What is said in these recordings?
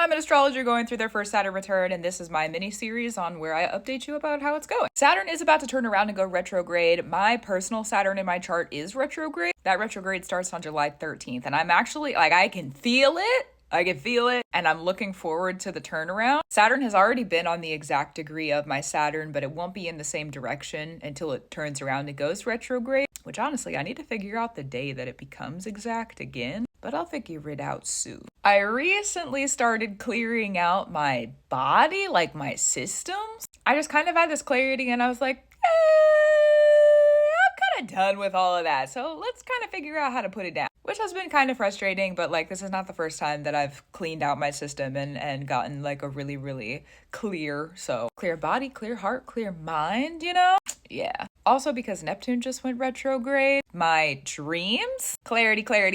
I'm an astrologer going through their first Saturn return, and this is my mini-series on where I update you about how it's going. Saturn is about to turn around and go retrograde. My personal Saturn in my chart is retrograde. That retrograde starts on July 13th, and I'm actually, I can feel it. And I'm looking forward to the turnaround. Saturn has already been on the exact degree of my Saturn, but it won't be in the same direction until it turns around and goes retrograde, which honestly, I need to figure out the day that it becomes exact again, but I'll figure it out soon. I recently started clearing out my body, like my systems. I just kind of had this clarity and I was like, I'm kind of done with all of that. So let's kind of figure out how to put it down, which has been kind of frustrating, but this is not the first time that I've cleaned out my system and gotten a really, really clear body, clear heart, clear mind, Yeah. Also because Neptune just went retrograde, my dreams, clarity, clear.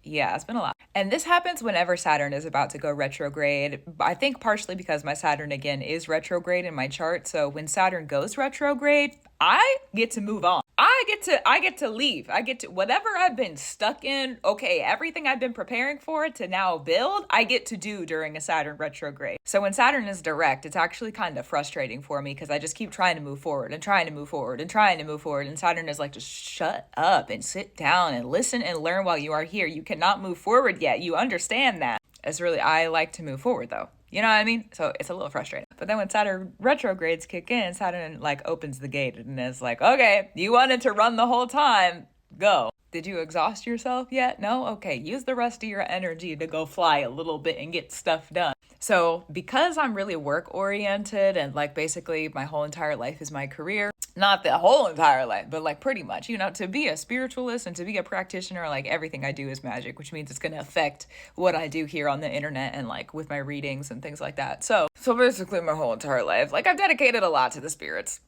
Yeah, it's been a lot. And this happens whenever Saturn is about to go retrograde. I think partially because my Saturn, again, is retrograde in my chart. So when Saturn goes retrograde, I get to move on. I get to leave. I get to, whatever I've been stuck in, okay, everything I've been preparing for to now build, I get to do during a Saturn retrograde. So when Saturn is direct, it's actually kind of frustrating for me because I just keep trying to move forward and trying to move forward and trying to move forward. And Saturn is like, just shut up and sit down and listen and learn while you are here. You cannot move forward yet. You understand that. I like to move forward though. You know what I mean? So it's a little frustrating. But then when Saturn retrogrades kick in, Saturn opens the gate and is like, okay, you wanted to run the whole time, go. Did you exhaust yourself yet? No? Okay, use the rest of your energy to go fly a little bit and get stuff done. So because I'm really work oriented and basically my whole entire life is my career, not the whole entire life, but pretty much, to be a spiritualist and to be a practitioner, everything I do is magic, which means it's going to affect what I do here on the internet and with my readings and things like that. So basically my whole entire life, I've dedicated a lot to the spirits,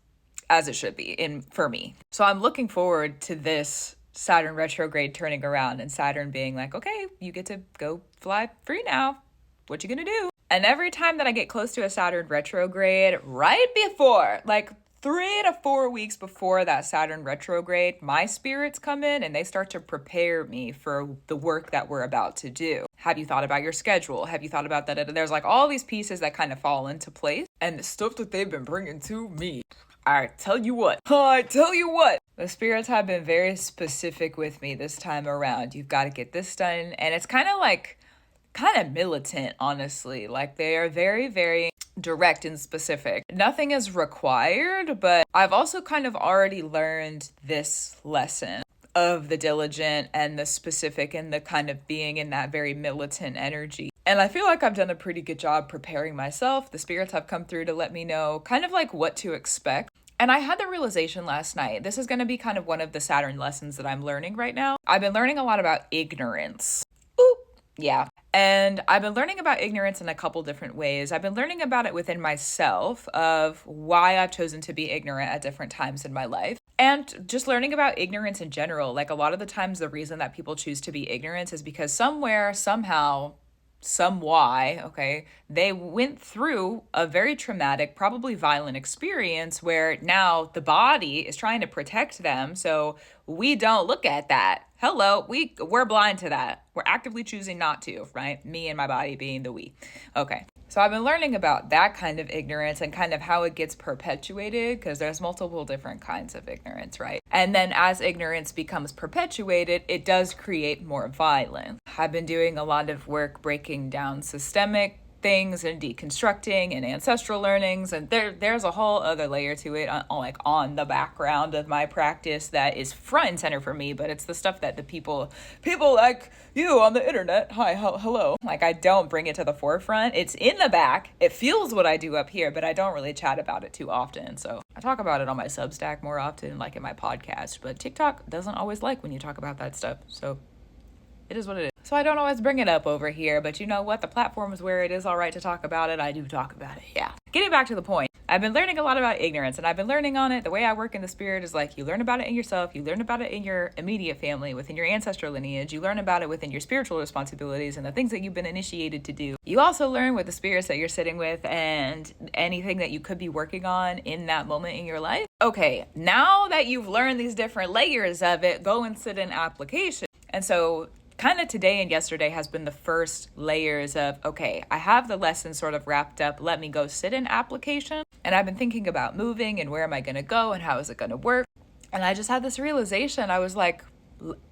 as it should be for me. So I'm looking forward to this Saturn retrograde turning around and Saturn being okay, you get to go fly free now. What you gonna do? And every time that I get close to a Saturn retrograde, right before, 3 to 4 weeks before that Saturn retrograde, my spirits come in and they start to prepare me for the work that we're about to do. Have you thought about your schedule? Have you thought about that? There's all these pieces that kind of fall into place. And the stuff that they've been bringing to me, I tell you what, the spirits have been very specific with me this time around. You've got to get this done. And it's kind of militant, honestly. They are very, very direct and specific. Nothing is required, but I've also kind of already learned this lesson of the diligent and the specific and the kind of being in that very militant energy. And I feel like I've done a pretty good job preparing myself. The spirits have come through to let me know kind of what to expect. And I had the realization last night. This is going to be kind of one of the Saturn lessons that I'm learning right now. I've been learning a lot about ignorance. Oop. Yeah. And I've been learning about ignorance in a couple different ways. I've been learning about it within myself of why I've chosen to be ignorant at different times in my life. And just learning about ignorance in general. A lot of the times the reason that people choose to be ignorant is because somewhere, somehow, some why, okay, they went through a very traumatic, probably violent experience where now the body is trying to protect them. So we don't look at that. Hello, we're blind to that. We're actively choosing not to, right? Me and my body being the we. Okay. So I've been learning about that kind of ignorance and kind of how it gets perpetuated because there's multiple different kinds of ignorance, right? And then as ignorance becomes perpetuated, it does create more violence. I've been doing a lot of work breaking down systemic things and deconstructing and ancestral learnings, and there's a whole other layer to it on the background of my practice that is front and center for me, but it's the stuff that the people like you on the internet, hi, hello, I don't bring it to the forefront. It's in the back. It fuels what I do up here, but I don't really chat about it too often. So I talk about it on my Substack more often, in my podcast, but TikTok doesn't always like when you talk about that stuff. So it is what it is. So I don't always bring it up over here, but you know what? The platform is where it is all right to talk about it. I do talk about it, yeah. Getting back to the point, I've been learning a lot about ignorance, and I've been learning on it. The way I work in the spirit is you learn about it in yourself, you learn about it in your immediate family, within your ancestral lineage, you learn about it within your spiritual responsibilities and the things that you've been initiated to do. You also learn with the spirits that you're sitting with and anything that you could be working on in that moment in your life. Okay, now that you've learned these different layers of it, go and sit in application. And so kind of today and yesterday has been the first layers of, okay, I have the lesson sort of wrapped up. Let me go sit in application. And I've been thinking about moving and where am I going to go and how is it going to work? And I just had this realization. I was like,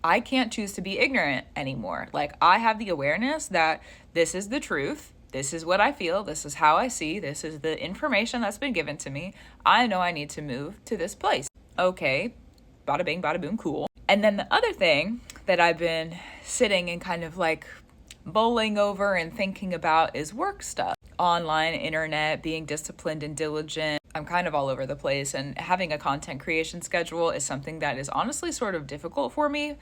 I can't choose to be ignorant anymore. Like, I have the awareness that this is the truth. This is what I feel. This is how I see. This is the information that's been given to me. I know I need to move to this place. Okay, bada bing, bada boom, cool. And then the other thing that I've been sitting and kind of like mulling over and thinking about is work stuff. Online, internet, being disciplined and diligent. I'm kind of all over the place, and having a content creation schedule is something that is honestly sort of difficult for me,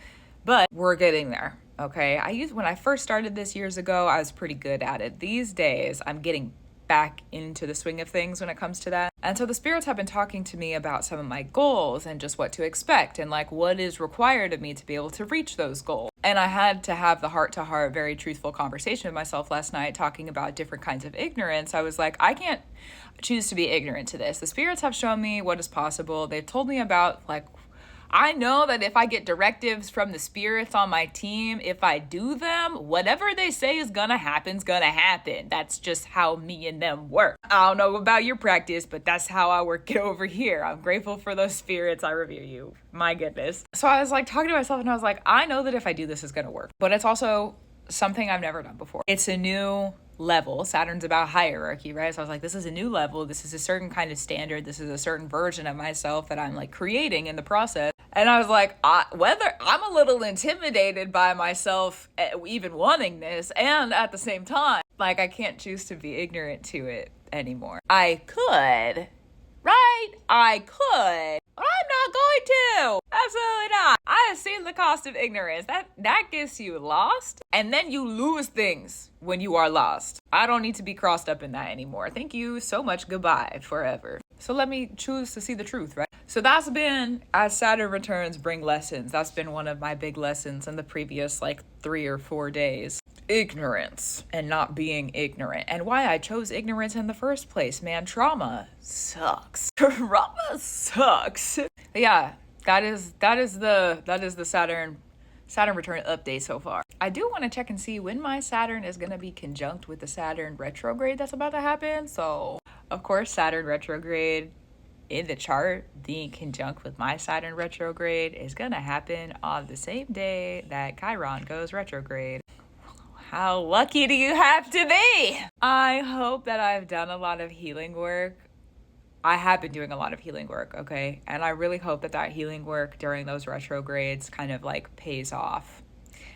but we're getting there. Okay. When I first started this years ago, I was pretty good at it. These days, I'm getting back into the swing of things when it comes to that. And so the spirits have been talking to me about some of my goals and just what to expect and like what is required of me to be able to reach those goals. And I had to have the heart-to-heart, very truthful conversation with myself last night talking about different kinds of ignorance. I was like, I can't choose to be ignorant to this. The spirits have shown me what is possible. They've told me about like, I know that if I get directives from the spirits on my team, if I do them, whatever they say is gonna happen. That's just how me and them work. I don't know about your practice, but that's how I work it over here. I'm grateful for those spirits. I revere you. My goodness. So I was like talking to myself and I was like, I know that if I do this, it's gonna work. But it's also something I've never done before. It's a new level. Saturn's about hierarchy, right? So I was like, this is a new level. This is a certain kind of standard. This is a certain version of myself that I'm like creating in the process. And I was like, whether I'm a little intimidated by myself even wanting this, and at the same time, like I can't choose to be ignorant to it anymore. I could, right? I could, but I'm not going to. Absolutely not. I have seen the cost of ignorance. That gets you lost, and then you lose things when you are lost. I don't need to be crossed up in that anymore. Thank you so much. Goodbye forever. So let me choose to see the truth, right? So that's been, as Saturn returns bring lessons, that's been one of my big lessons in the previous like 3 or 4 days. Ignorance and not being ignorant, and why I chose ignorance in the first place. Man, trauma sucks. Trauma sucks. But yeah, that is the Saturn return update so far. I do want to check and see when my Saturn is going to be conjunct with the Saturn retrograde that's about to happen. So, of course, Saturn retrograde in the chart being conjunct with my Saturn retrograde is going to happen on the same day that Chiron goes retrograde. How lucky do you have to be? I hope that I've done a lot of healing work. I have been doing a lot of healing work, okay? And I really hope that healing work during those retrogrades kind of like pays off.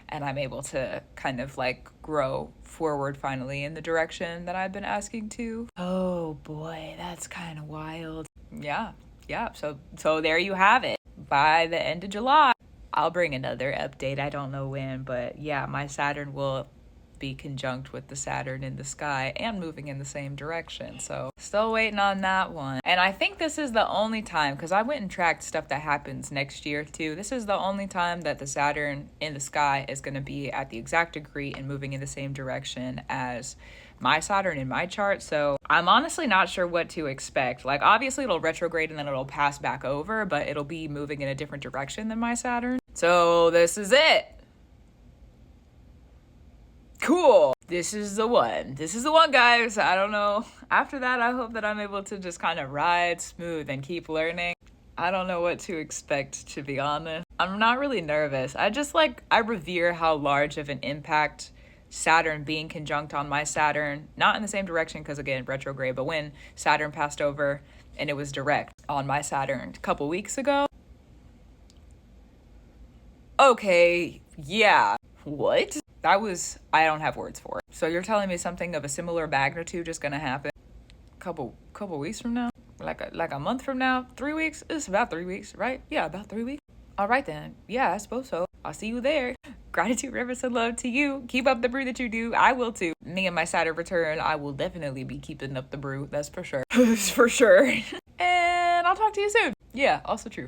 And I'm able to kind of like grow forward finally in the direction that I've been asking to. Oh boy, that's kind of wild. Yeah. So there you have it. By the end of July, I'll bring another update. I don't know when, but yeah, my Saturn will be conjunct with the Saturn in the sky and moving in the same direction. So still waiting on that one. And I think this is the only time, because I went and tracked stuff that happens next year too. This is the only time that the Saturn in the sky is going to be at the exact degree and moving in the same direction as my Saturn in my chart. So I'm honestly not sure what to expect. Like obviously it'll retrograde and then it'll pass back over, but it'll be moving in a different direction than my Saturn. So this is it. Cool. This is the one, guys. I don't know. After that, I hope that I'm able to just kind of ride smooth and keep learning. I don't know what to expect, to be honest. I'm not really nervous. I revere how large of an impact Saturn being conjunct on my Saturn, not in the same direction because again, retrograde, but when Saturn passed over and it was direct on my Saturn a couple weeks ago. Okay, yeah. What? I don't have words for it. So you're telling me something of a similar magnitude is gonna happen couple weeks from now? Like a month from now? 3 weeks? It's about 3 weeks, right? Yeah, about 3 weeks. All right then. Yeah, I suppose so. I'll see you there. Gratitude, rivers, and love to you. Keep up the brew that you do. I will too. Me and my Saturn return, I will definitely be keeping up the brew. That's for sure. For sure. And I'll talk to you soon. Yeah, also true.